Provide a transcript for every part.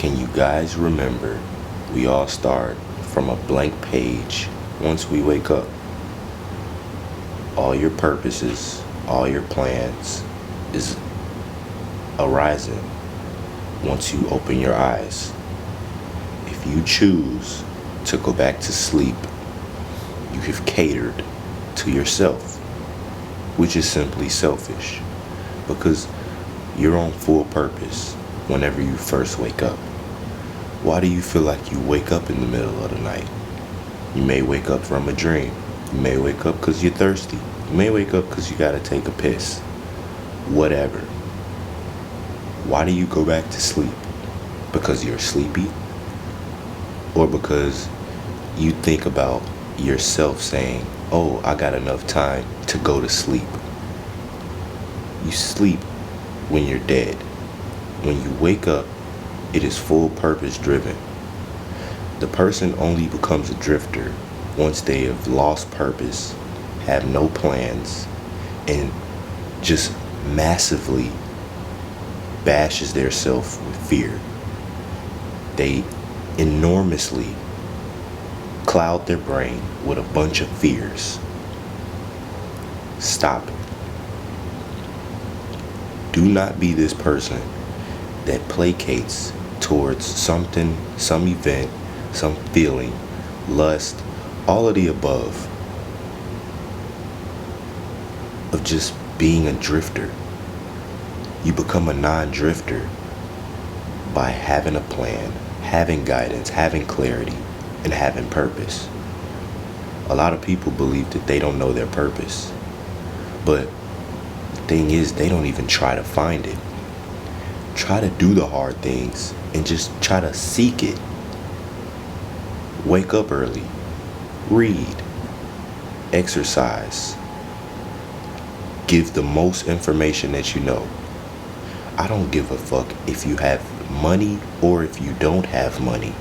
Can you guys remember we all start from a blank page once we wake up? All your purposes, all your plans is arising once you open your eyes. If you choose to go back to sleep, you have catered to yourself, which is simply selfish because you're on full purpose whenever you first wake up. Why do you feel like you wake up in the middle of the night? You may wake up from a dream. You may wake up because you're thirsty. You may wake up because you gotta take a piss. Whatever. Why do you go back to sleep? Because you're sleepy? Or because you think about yourself saying, oh, I got enough time to go to sleep? You sleep when you're dead. When you wake up, it is full purpose driven. The person only becomes a drifter once they have lost purpose, have no plans, and just massively bashes their self with fear. They enormously cloud their brain with a bunch of fears. Stop it. Do not be this person that placates towards something, some event, some feeling, lust, all of the above, of just being a drifter. You become a non-drifter by having a plan, having guidance, having clarity, and having purpose. A lot of people believe that they don't know their purpose, but the thing is, they don't even try to find it. Try to do the hard things and just try to seek it. Wake up early. Read. Exercise. Give the most information that you know. I don't give a fuck if you have money or if you don't have money.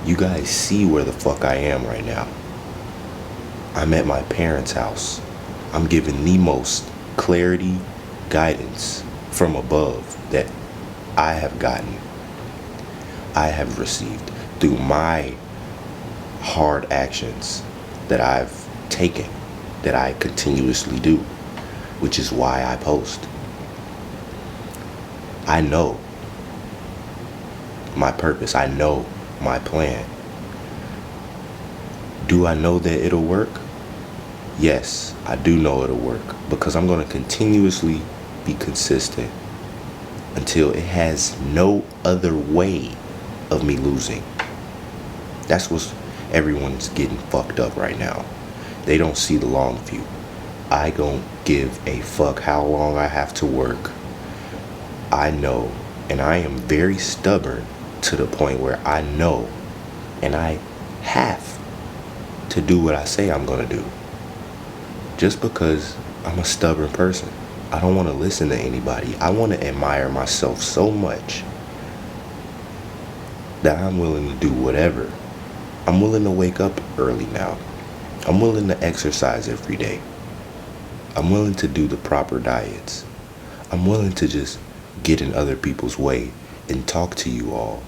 You guys see where the fuck I am right now. I'm at my parents' house. I'm giving the most clarity, guidance from above that I have gotten, I have received through my hard actions that I've taken, that I continuously do, which is why I post. I know my purpose. I know my plan. Do I know that it'll work? Yes, I do know it'll work because I'm going to continuously be consistent until it has no other way of me losing. That's what everyone's getting fucked up right now. They don't see the long view. I don't give a fuck how long I have to work. I know, and I am very stubborn to the point where I know and I have to do what I say I'm gonna do. Just because I'm a stubborn person. I don't want to listen to anybody. I want to admire myself so much that I'm willing to do whatever. I'm willing to wake up early now. I'm willing to exercise every day. I'm willing to do the proper diets. I'm willing to just get in other people's way and talk to you all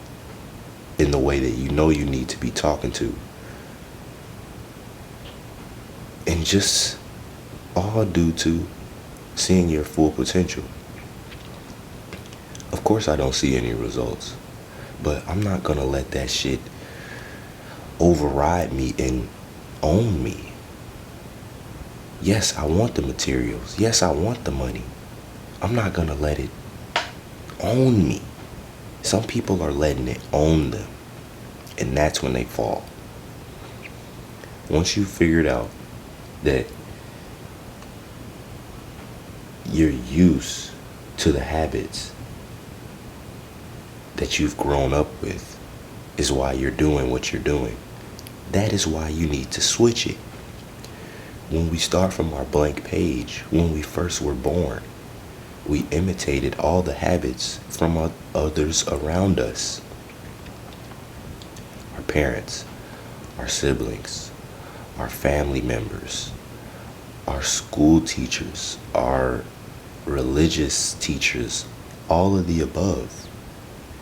in the way that you know you need to be talking to. And just all due to seeing your full potential. Of course I don't see any results, but I'm not gonna let that shit override me and own me. Yes, I want the materials. Yes, I want the money. I'm not gonna let it own me. Some people are letting it own them, and that's when they fall. Once you figured out that you're used to the habits that you've grown up with is why you're doing what you're doing. That is why you need to switch it. When we start from our blank page, when we first were born, we imitated all the habits from others around us. Our parents, our siblings, our family members, our school teachers, our religious teachers, all of the above.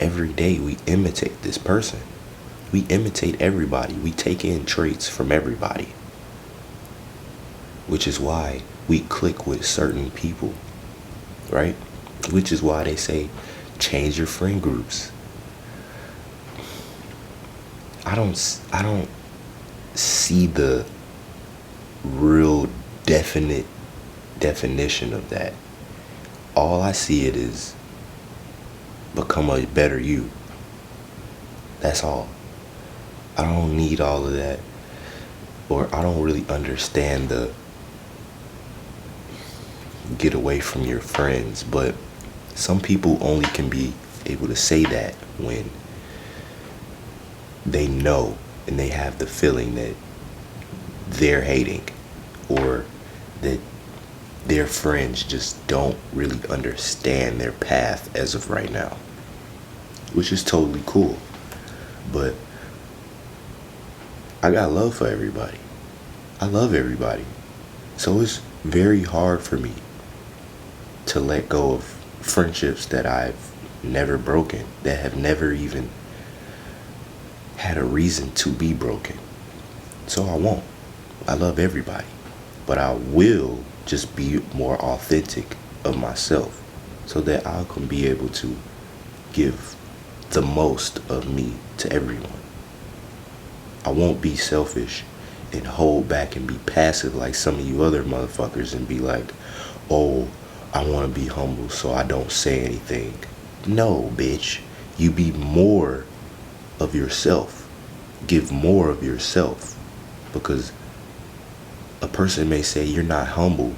every day we imitate this person. We imitate everybody. We take in traits from everybody. Which is why we click with certain people, right? Which is why they say change your friend groups. I don't see the real definite definition of that. All I see it is become a better you. That's all. I don't need all of that, or I don't really understand the get away from your friends, but some people only can be able to say that when they know and they have the feeling that they're hating, or that their friends just don't really understand their path as of right now, which is totally cool. But I got love for everybody. I love everybody. So it's very hard for me to let go of friendships that I've never broken, that have never even had a reason to be broken. So I won't. I love everybody. But I will just be more authentic of myself so that I can be able to give the most of me to everyone. I won't be selfish and hold back and be passive like some of you other motherfuckers and be like, oh, I want to be humble so I don't say anything. No, bitch. You be more of yourself. Give more of yourself. Because a person may say you're not humble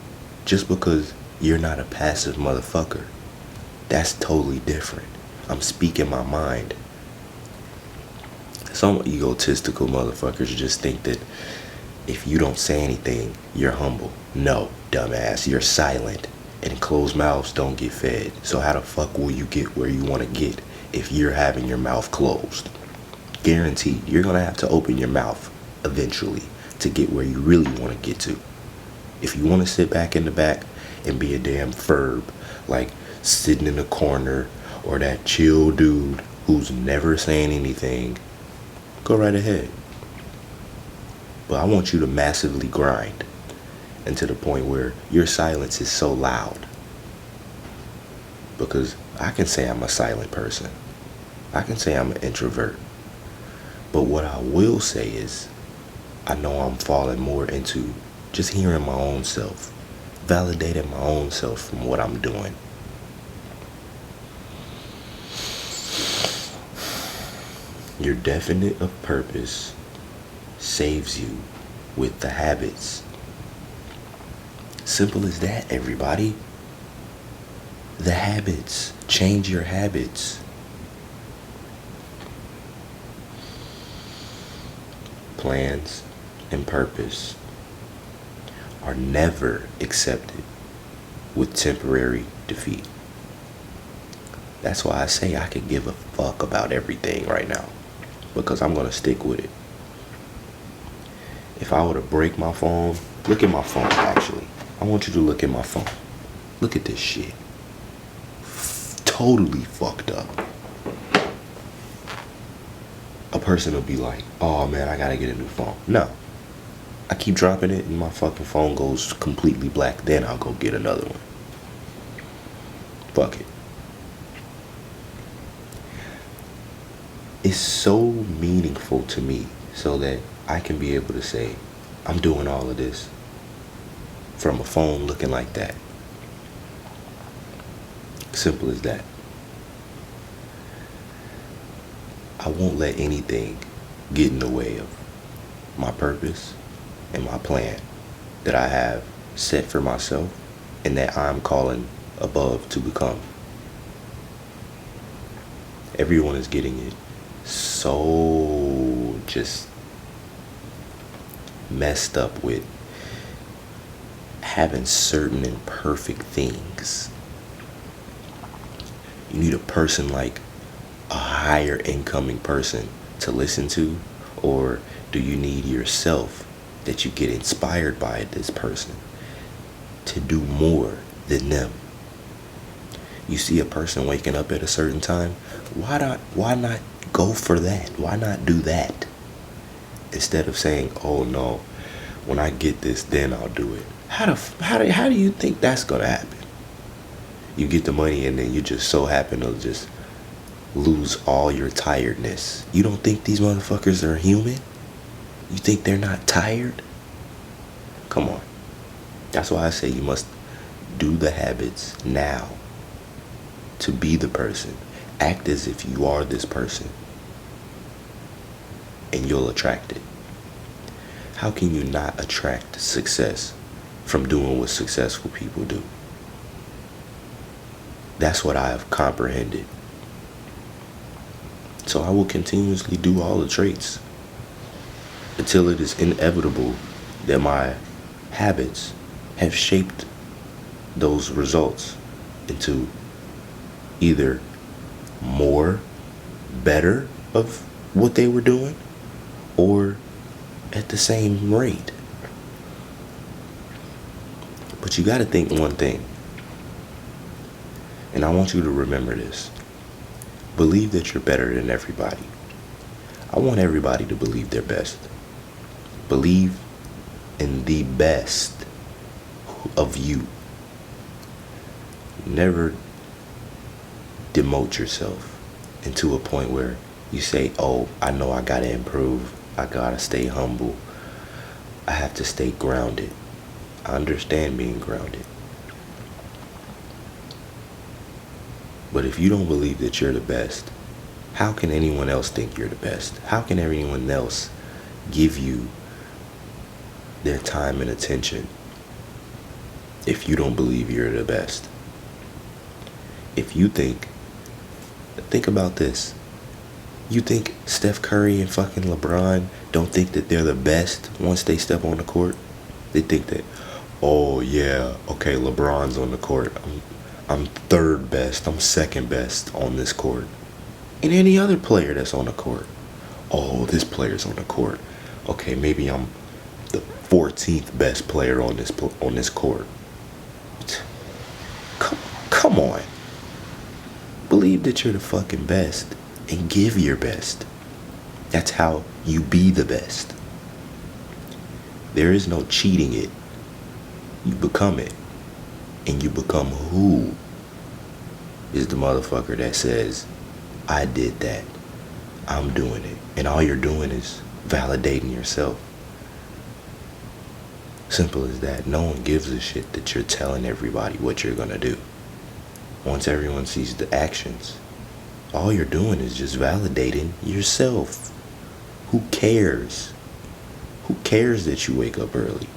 just because you're not a passive motherfucker. That's totally different. I'm speaking my mind. Some egotistical motherfuckers just think that if you don't say anything, you're humble. No, dumbass, you're silent. And closed mouths don't get fed. So how the fuck will you get where you want to get if you're having your mouth closed? Guaranteed, you're going to have to open your mouth eventually to get where you really want to get to. If you want to sit back in the back and be a damn ferb, like sitting in a corner, or that chill dude who's never saying anything, go right ahead. But I want you to massively grind, and to the point where your silence is so loud. Because I can say I'm a silent person. I can say I'm an introvert. But what I will say is, I know I'm falling more into just hearing my own self, validating my own self from what I'm doing. Your definite of purpose saves you with the habits. Simple as that, everybody. The habits. Change your habits. Plans and purpose are never accepted with temporary defeat. That's why I say I can give a fuck about everything right now, because I'm going to stick with it. If I were to break my phone, look at my phone actually. I want you to look at my phone. Look at this shit. Totally fucked up. A person will be like, oh man, I gotta get a new phone. No. I keep dropping it and my fucking phone goes completely black. Then I'll go get another one. Fuck it. It's so meaningful to me so that I can be able to say, I'm doing all of this from a phone looking like that. Simple as that. I won't let anything get in the way of my purpose and my plan that I have set for myself and that I'm calling above to become. Everyone is getting it so just messed up with having certain imperfect things. You need a person like a higher incoming person to listen to, or do you need yourself that you get inspired by this person to do more than them? You see a person waking up at a certain time, Why not go for that? Why not do that? Instead of saying, oh no, when I get this, then I'll do it. How do you think that's gonna happen? You get the money and then you just so happen to just lose all your tiredness. You don't think these motherfuckers are human? You think they're not tired? Come on. That's why I say you must do the habits now to be the person. Act as if you are this person, and you'll attract it. How can you not attract success from doing what successful people do? That's what I have comprehended. So I will continuously do all the traits until it is inevitable that my habits have shaped those results into either more, better of what they were doing, or at the same rate. But you got to think one thing, and I want you to remember this. Believe that you're better than everybody. I want everybody to believe their best. Believe in the best of you. Never demote yourself into a point where you say, oh, I know I gotta improve. I gotta stay humble. I have to stay grounded. I understand being grounded. But if you don't believe that you're the best, how can anyone else think you're the best? How can anyone else give you their time and attention if you don't believe you're the best? If you think about this. You think Steph Curry and fucking LeBron don't think that they're the best once they step on the court? They think that, oh yeah, okay, LeBron's on the court. I'm third best. I'm second best on this court. And any other player that's on the court. Oh, this player's on the court. Okay, maybe I'm the 14th best player on this court. Come on. Believe that you're the fucking best and give your best. That's how you be the best. There is no cheating it. You become it. And you become who is the motherfucker that says, I did that. I'm doing it. And all you're doing is validating yourself. Simple as that. No one gives a shit that you're telling everybody what you're gonna do. Once everyone sees the actions, all you're doing is just validating yourself. Who cares? Who cares that you wake up early?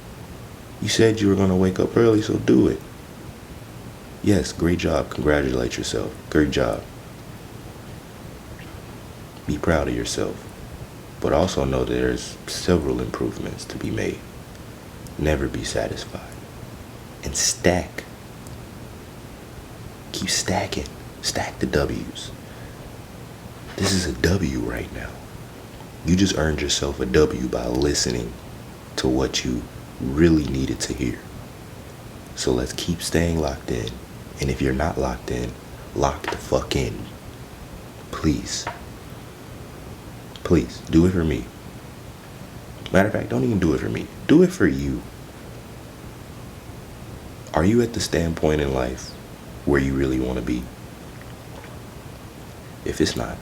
You said you were gonna wake up early, so do it. Yes, great job. Congratulate yourself. Great job. Be proud of yourself. But also know that there's several improvements to be made. Never be satisfied. And stack. Keep stacking. Stack the W's. This is a W right now. You just earned yourself a W by listening to what you really needed to hear. So let's keep staying locked in. And if you're not locked in, lock the fuck in. Please. Please, do it for me. Matter of fact, don't even do it for me. Do it for you. Are you at the standpoint in life where you really want to be? If it's not,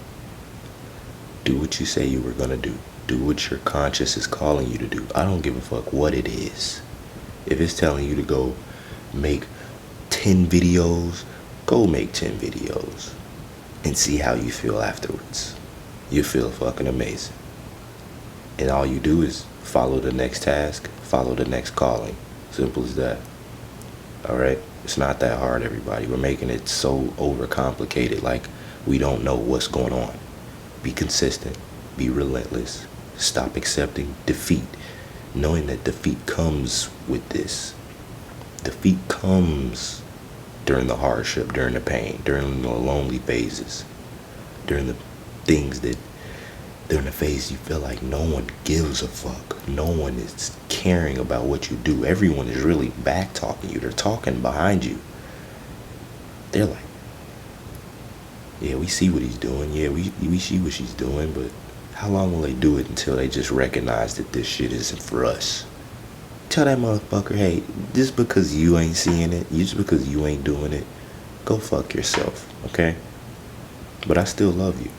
do what you say you were going to do. Do what your conscience is calling you to do. I don't give a fuck what it is. If it's telling you to go make 10 videos, go make 10 videos and see how you feel afterwards. You feel fucking amazing. And all you do is follow the next task, follow the next calling. Simple as that. Alright? It's not that hard, everybody. We're making it so overcomplicated, like we don't know what's going on. Be consistent. Be relentless. Stop accepting defeat, knowing that defeat comes with this. Defeat comes during the hardship, during the pain, during the lonely phases, during the things that, during the phase you feel like no one gives a fuck. No one is caring about what you do. Everyone is really back talking you. They're talking behind you. They're like, Yeah, we see what he's doing. Yeah, we see what she's doing, but how long will they do it until they just recognize that this shit isn't for us? Tell that motherfucker, hey, just because you ain't seeing it, just because you ain't doing it, go fuck yourself, okay? But I still love you.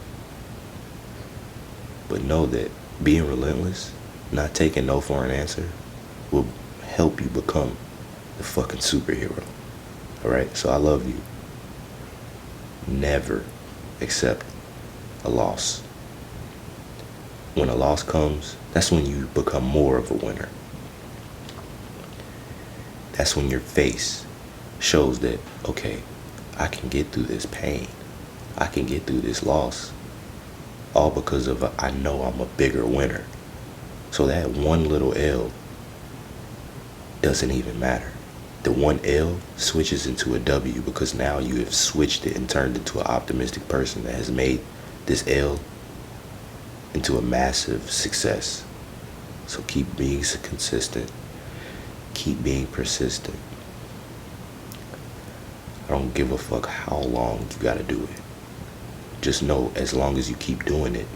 But know that being relentless, not taking no for an answer, will help you become the fucking superhero. Alright? So I love you. Never accept a loss. When a loss comes, that's when you become more of a winner. That's when your face shows that, okay, I can get through this pain. I can get through this loss. All because of I know I'm a bigger winner. So that one little L doesn't even matter. The one L switches into a W because now you have switched it and turned into an optimistic person that has made this L into a massive success. So keep being consistent. Keep being persistent. I don't give a fuck how long you gotta do it. Just know, as long as you keep doing it,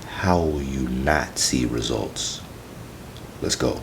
how will you not see results? Let's go.